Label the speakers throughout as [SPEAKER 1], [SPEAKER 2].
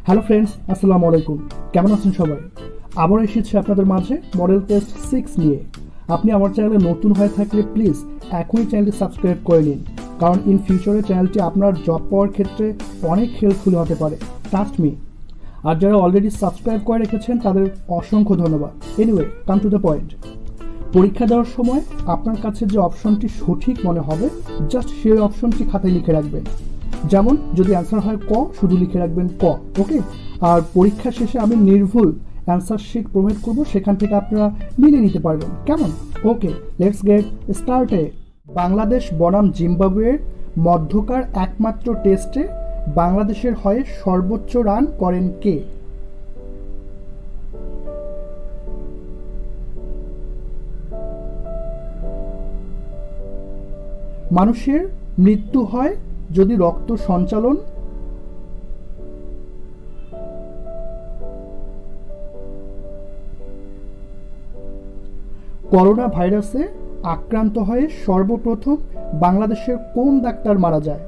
[SPEAKER 1] Hello friends, আসসালামু আলাইকুম। কেমন আছেন সবাই? আবার এসেছি আপনাদের মাঝে মডেল টেস্ট 6 নিয়ে। আপনি আমার চ্যানেলে নতুন হয়ে থাকলে প্লিজ এখনই চ্যানেলটি সাবস্ক্রাইব করে নিন, কারণ ইন ফিউচারে চ্যানেলটি আপনার জব পাওয়ার ক্ষেত্রে অনেক হেল্পফুল হতে পারে, ট্রাস্ট মি। আর যারা অলরেডি সাবস্ক্রাইব করে রেখেছেন তাদের অসংখ্য ধন্যবাদ। Anyway, come to the point. পরীক্ষা দেওয়ার সময় আপনার কাছে যে অপশনটি সঠিক মনে হবে, জাস্ট সেই অপশনটি খাতায় লিখে রাখবেন। যেমন যদি অ্যান্সার হয় ক, শুধু লিখে রাখবেন ক, ওকে। আর পরীক্ষা শেষে আমি নির্ভুল অ্যান্সার শিট প্রোভাইড করব, সেখান থেকে আপনারা মিলিয়ে নিতে পারবেন, কেমন? ওকে, লেটস গেট স্টার্টেড। বাংলাদেশ বনাম জিম্বাবুয়ের মধ্যকার একমাত্র টেস্টে বাংলাদেশের হয়ে সর্বোচ্চ রান করেন কে? মানুষের মৃত্যু হয় যদি রক্ত সঞ্চালন করোনা ভাইরাসে আক্রান্ত হয়ে সর্বপ্রথম বাংলাদেশের কোন ডাক্তার মারা যায়?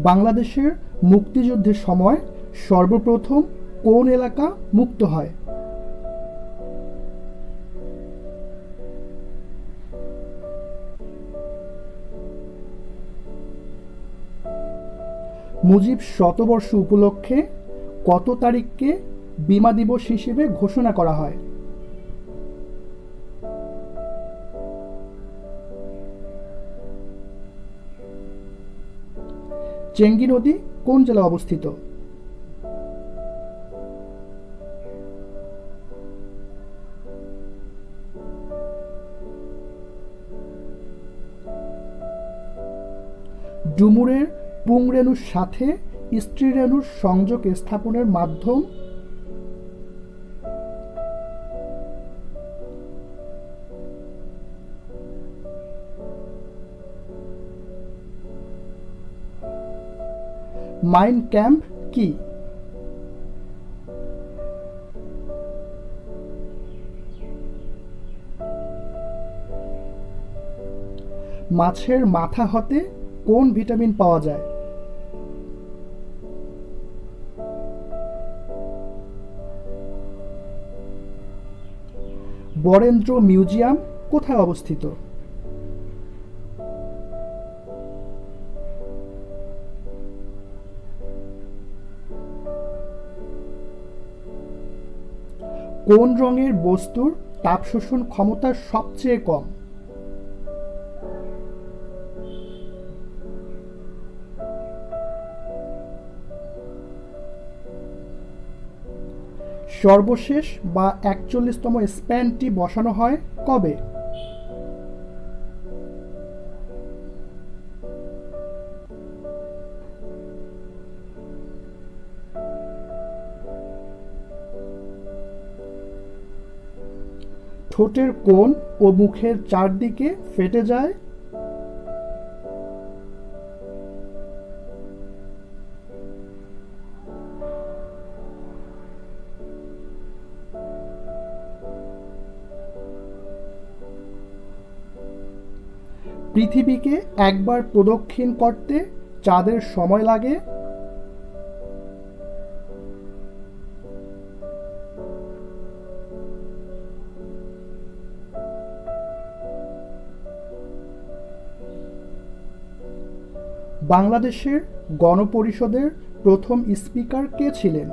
[SPEAKER 1] বাংলাদেশের মুক্তিযুদ্ধের সময় সর্বপ্রথম কোন এলাকা মুক্ত হয়? মুজিব শতবর্ষ উপলক্ষে কত তারিখকে বিমা দিবস হিসেবে ঘোষণা করা হয়? চেঙ্গি নদী কোন জেলায় অবস্থিত? ডুমুরের পুংরেণুর সাথে স্ত্রীরেণুর সংযোগ স্থাপনের মাধ্যম? মাইন ক্যাম্প কি? মাছের মাথা হতে কোন ভিটামিন পাওয়া যায়? বরেন্দ্র মিউজিয়াম কোথায় অবস্থিত? কোন রঙের বস্তুর তাপ শোষণ ক্ষমতা সবচেয়ে কম? সর্বশেষ বা ৪১তম স্প্যানটি বসানো হয় কবে? ঠোঁটের কোণ ও মুখের চারদিকে ফেটে যায়? পৃথিবীকে একবার প্রদক্ষিণ করতে চাঁদের সময় লাগে? বাংলাদেশের গণপরিষদের প্রথম স্পিকার কে ছিলেন?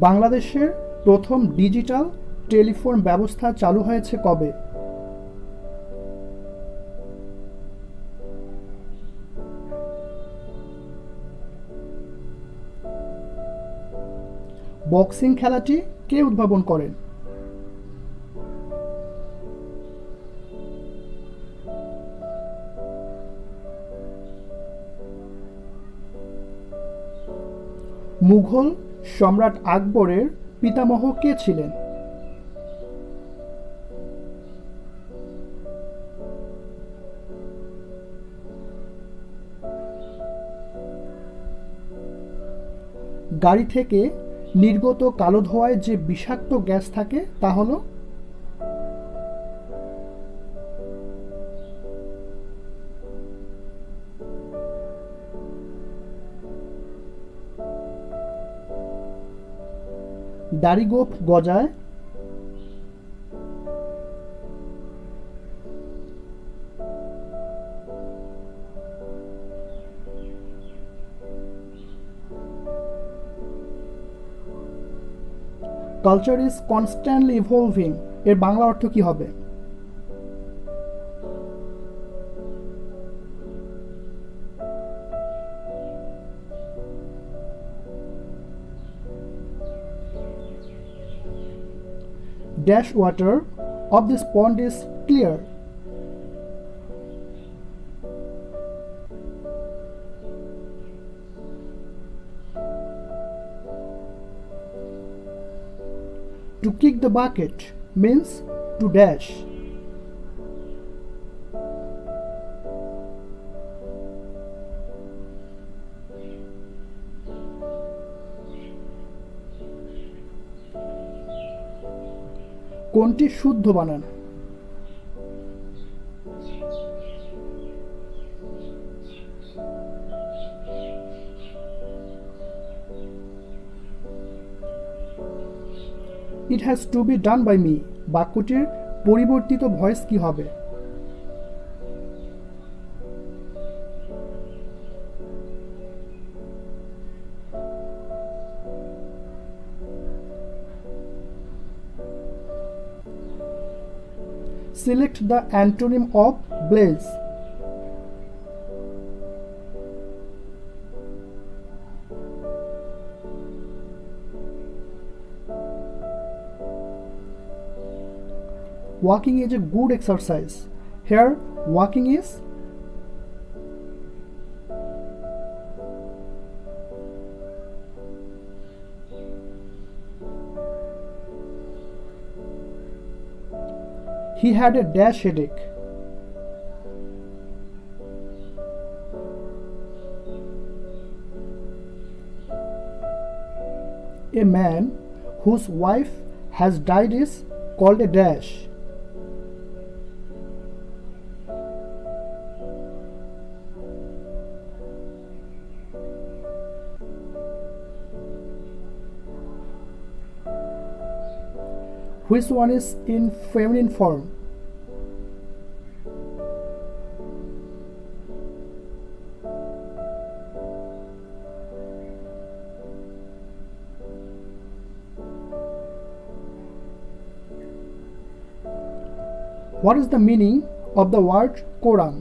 [SPEAKER 1] বাংলাদেশের প্রথম ডিজিটাল টেলিফোন ব্যবস্থা চালু হয়েছে কবে? বক্সিং খেলাটি কে উদ্ভাবন করেন? মুঘল সম্রাট আকবরের পিতামহ কে ছিলেন? গাড়ি থেকে নির্গত কালো ধোঁয়ায় যে বিষাক্ত গ্যাস থাকে তা হলো দাড়ি গোঁফ গজায় কালচার ইজ কনস্ট্যান্টলি ইভলভিং এর বাংলা অর্থ কি হবে? Dash water of this pond is clear. To kick the bucket means to dash. কোনটি শুদ্ধ বানান? It has to be done by me বাক্যটির পরিবর্তিত ভয়েস কি হবে? Select the antonym of blaze. Walking is a good exercise. Here, walking is he had a dash headache. A man whose wife has died is called a dash. Which one is in feminine form? What is the meaning of the word Quran?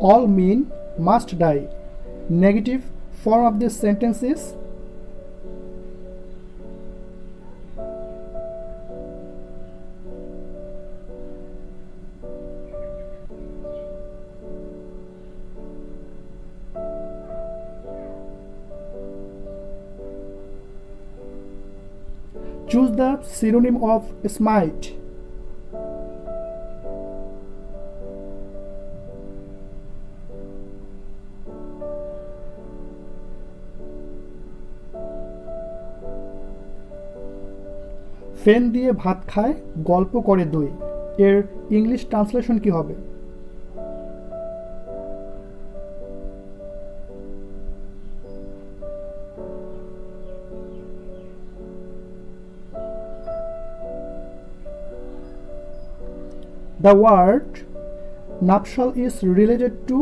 [SPEAKER 1] All men must die. Negative form of this sentence is choose the synonym of smite. ফেন দিয়ে ভাত খায় গল্প করে দই এর English translation কি হবে? The word nuptial is related to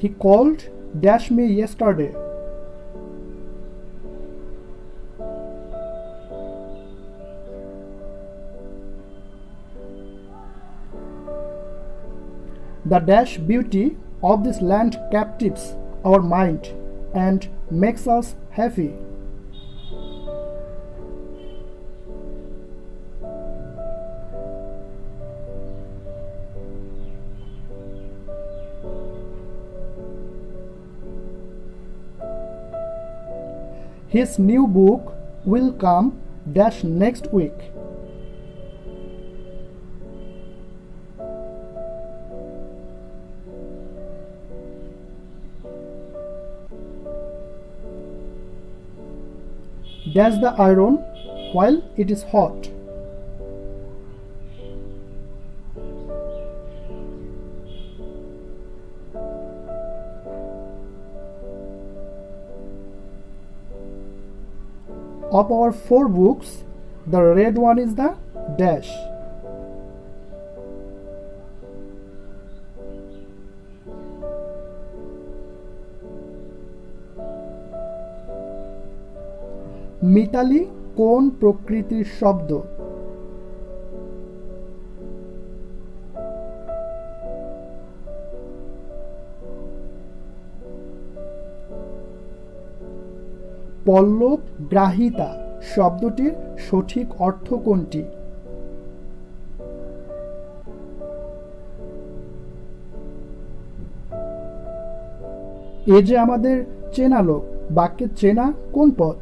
[SPEAKER 1] he called dash me yesterday. The dash beauty of this land captives our mind and makes us happy. His new book will come dash next week. Dash the iron while it is hot. Of our 4 books, the red one is the dash. Mitali কোন প্রকৃতির শব্দ? পল্লব গ্রাহিতা শব্দটির সঠিক অর্থ কোনটি? এ যে আমাদের চেনা লোক বাক্যে চেনা কোন পদ?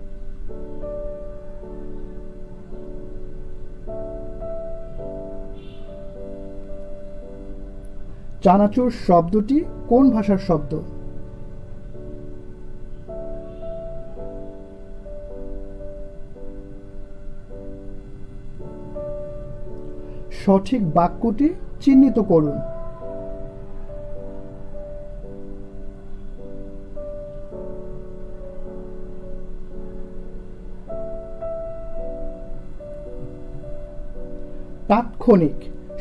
[SPEAKER 1] চানাচুর শব্দটি কোন ভাষার শব্দ? সঠিক বাক্যটি চিহ্নিত করুন। তাৎক্ষণিক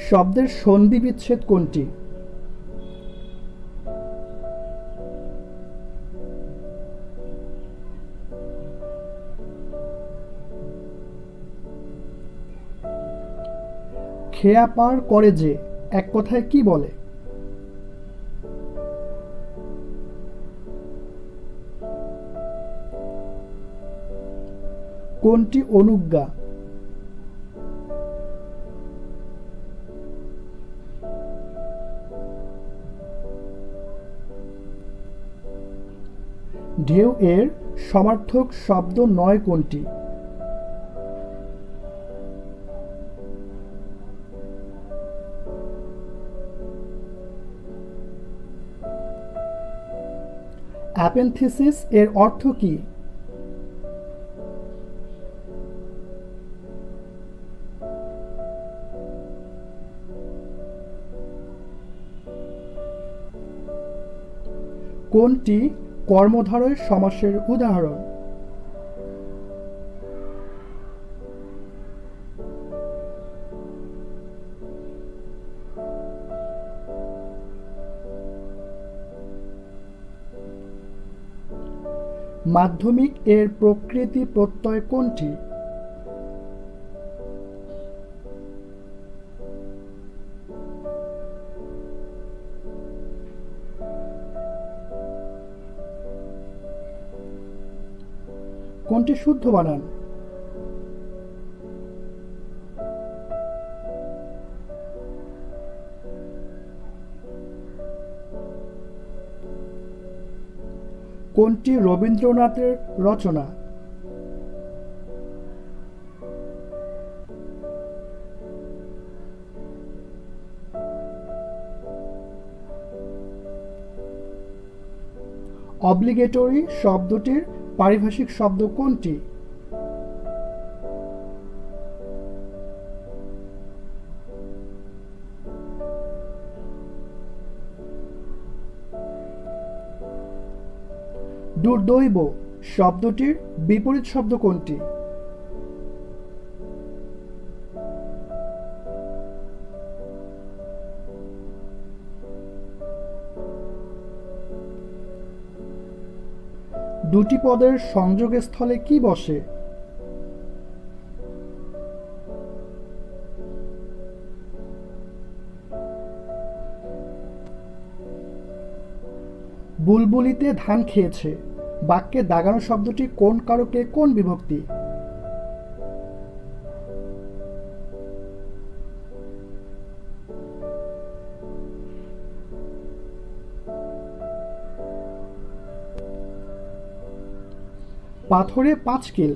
[SPEAKER 1] শব্দের সন্ধি বিচ্ছেদ কোনটি? খেয়া পার করে যে এক কথায় কি বলে? কোনটি অনুজ্ঞা? ঢেউ এর সমার্থক শব্দ নয় কোনটি? অ্যাপেনথিসিস এর অর্থ কি? কোনটি কর্মধারয় সমাসের উদাহরণ? মাধ্যমিক এর প্রকৃতি প্রত্যয় কোনটি? কোনটি শুদ্ধ বানান? কোনটি রবীন্দ্রনাথের রচনা? অব্লিগেটরি শব্দটির পারিভাষিক শব্দ কোনটি? দুর্দৈব শব্দটির বিপরীত শব্দ কোনটি? দুটি পদের সংযোগস্থলে কি বসে? বুলবুলিতে ধান খেয়েছে বাক্যে দাগানো শব্দটি কোন কারকে কোন বিভক্তি? পাথরে 5 কিল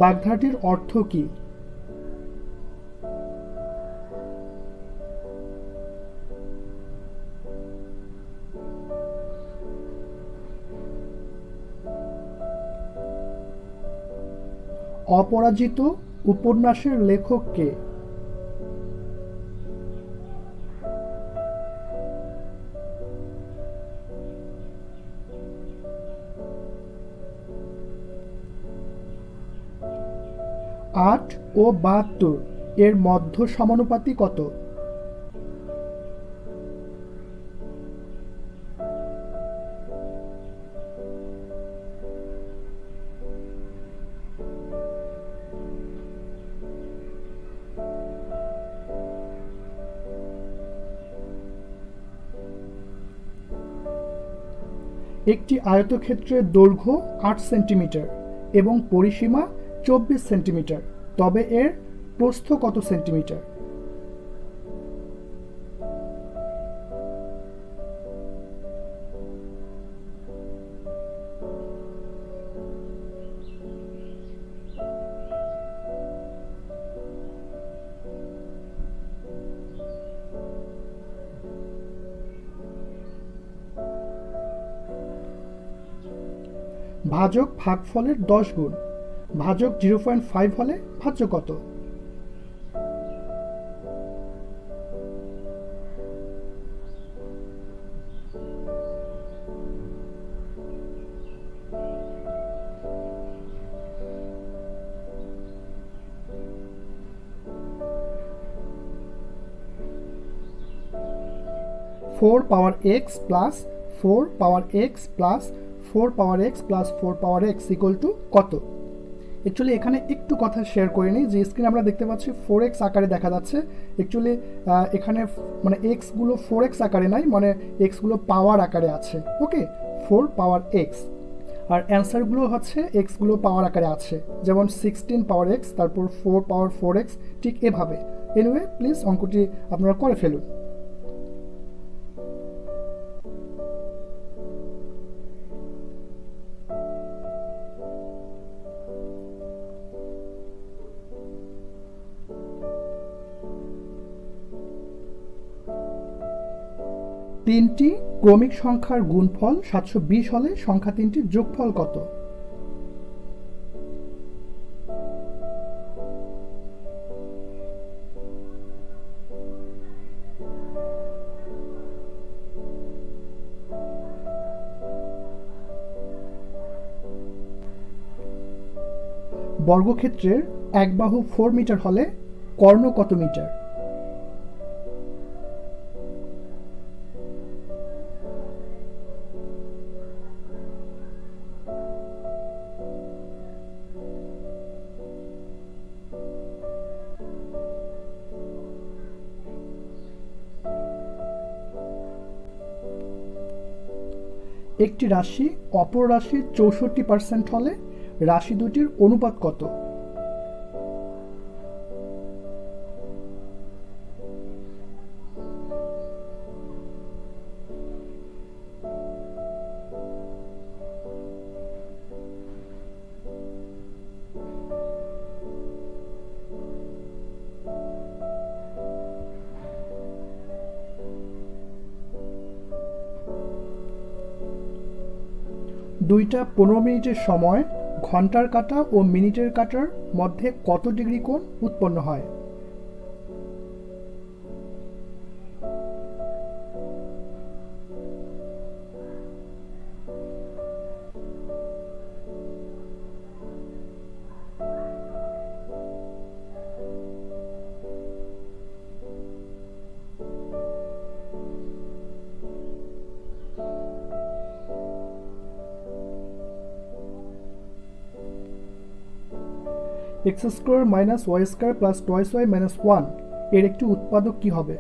[SPEAKER 1] বাগধারাটির অর্থ কি? অপরাজিত উপন্যাসের লেখক কে? আট ও 72 এর মধ্য সমানুপাতি কত? একটি আয়তক্ষেত্রের দৈর্ঘ্য 8 সেন্টিমিটার এবং পরিসীমা 24 সেন্টিমিটার, তবে এর প্রস্থ কত সেন্টিমিটার? ভাজক ভাগফলের 10 গুণ। ভাজক 0.5 হলে ভাজ্য কত? Four power x plus 4 power x plus 4 power x plus 4 power x equal to কত? অ্যাকচুয়ালি এখানে একটু কথা শেয়ার করে নিই, যে স্ক্রিনে আমরা দেখতে পাচ্ছি 4x আকারে দেখা যাচ্ছে। অ্যাকচুয়ালি এখানে মানে এক্সগুলো 4x আকারে নাই, মানে এক্সগুলো পাওয়ার আকারে আছে। ওকে, 4 পাওয়ার এক্স, আর অ্যান্সারগুলো হচ্ছে এক্সগুলো পাওয়ার আকারে আছে, যেমন 16 পাওয়ার এক্স, তারপর 4 পাওয়ার 4x, ঠিক এভাবে। এনিওয়ে, প্লিজ অঙ্কটি আপনারা করে ফেলুন। তিনটি ক্রমিক সংখ্যার গুণফল 720 হলে সংখ্যা তিনটির যোগফল কত? বর্গক্ষেত্রের এক বাহু 4 মিটার হলে কর্ণ কত মিটার? একটি রাশি অপর রাশির 64% হলে রাশি দুটির অনুপাত কত? দুইটা 15 মিনিটের সময় ঘন্টার কাঁটা ও মিনিটের কাঁটার মধ্যে কত ডিগ্রি কোণ উৎপন্ন হয়? X square minus y square plus twice y minus 1 এর একটি উৎপাদক কি হবে?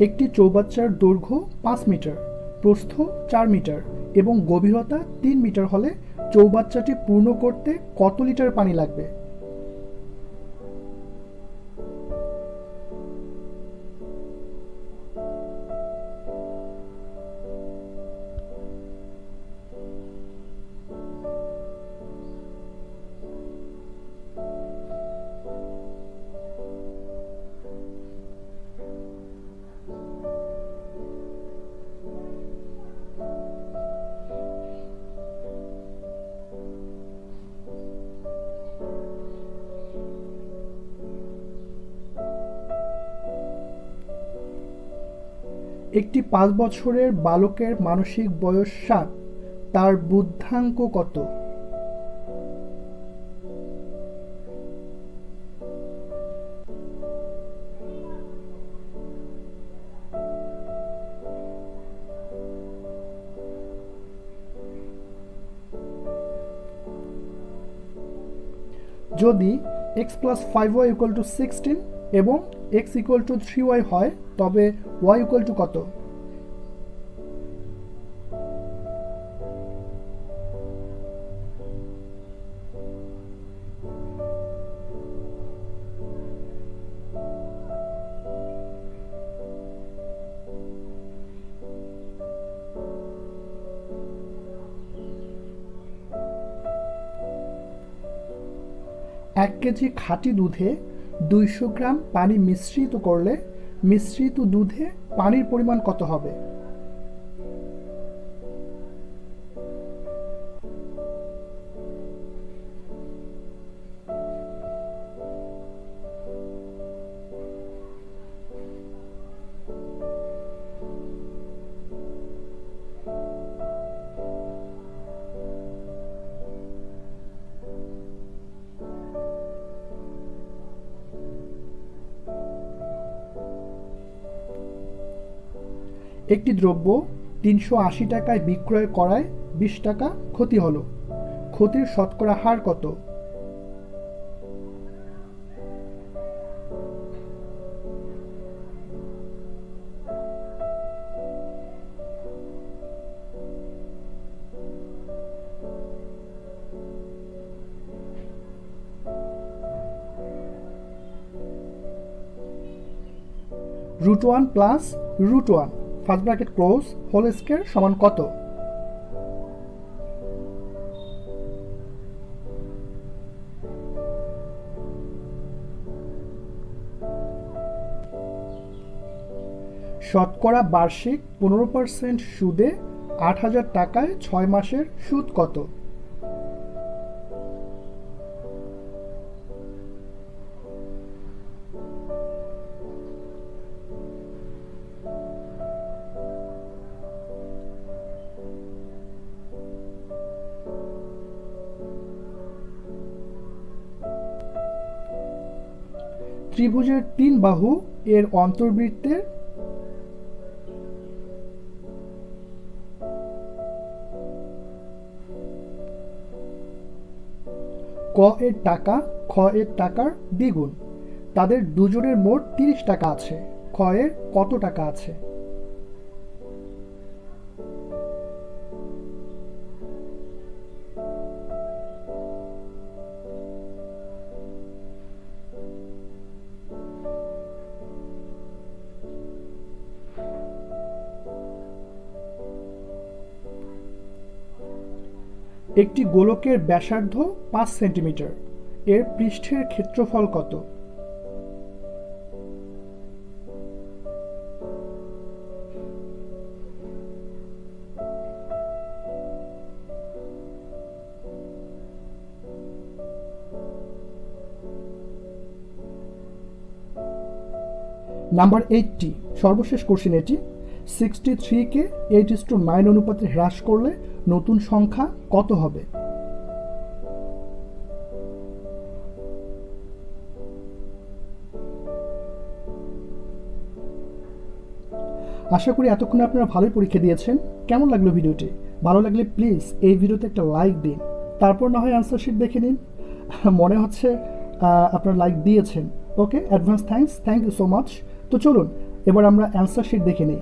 [SPEAKER 1] একটি চৌবাচ্চার দৈর্ঘ্য 5 মিটার, প্রস্থ 4 মিটার এবং গভীরতা 3 মিটার হলে চৌবাচ্চাটি পূর্ণ করতে কত লিটার পানি লাগবে? একটি 5 বছরের বালকের মানসিক বয়স 7, তার বুদ্ধাঙ্ক কত? যদি x + 5y = 16 এবং x = 3y হয় তবে y = কত? এক কেজি খাঁটি দুধে 200 গ্রাম পানি মিশ্রিত করলে মিশ্রিত দুধে পানির পরিমাণ কত হবে? একটি দ্রব্য 380 টাকায় বিক্রয় করায় 20 টাকা ক্ষতি হলো, ক্ষতির শতকরা হার কত? √1 + √1 first bracket close whole square সমান কত? শতকরা বার্ষিক 15% সুদে 8,000 টাকায় 6 মাসের সুদ কত? ত্রিভুজের 3 বাহু এর অন্তর্বৃত্তের ক এর টাকা খ এর টাকার দ্বিগুণ, তাদের দুজনের মোট 30 টাকা আছে, খ এর কত টাকা আছে? একটি গোলকের ব্যাসার্ধ 5 সেন্টিমিটার, এর পৃষ্ঠের ক্ষেত্রফল কত? নাম্বার 80, সর্বশেষ কোশ্চেন এটি। 63কে 8:9 অনুপাতে হ্রাস করলে নতুন সংখ্যা কত হবে? আশা করি এতক্ষণে আপনারা ভালোই পরীক্ষা দিয়েছেন। কেমন লাগলো ভিডিওটি? ভালো লাগলে প্লিজ এই ভিডিওতে একটা লাইক দিন, তারপর না হয় অ্যান্সার শিট দেখে নিন। মনে হচ্ছে আপনারা লাইক দিয়েছেন। Okay, advance thank you so much. তো চলুন এবার আমরা অ্যান্সার শিট দেখে নিই।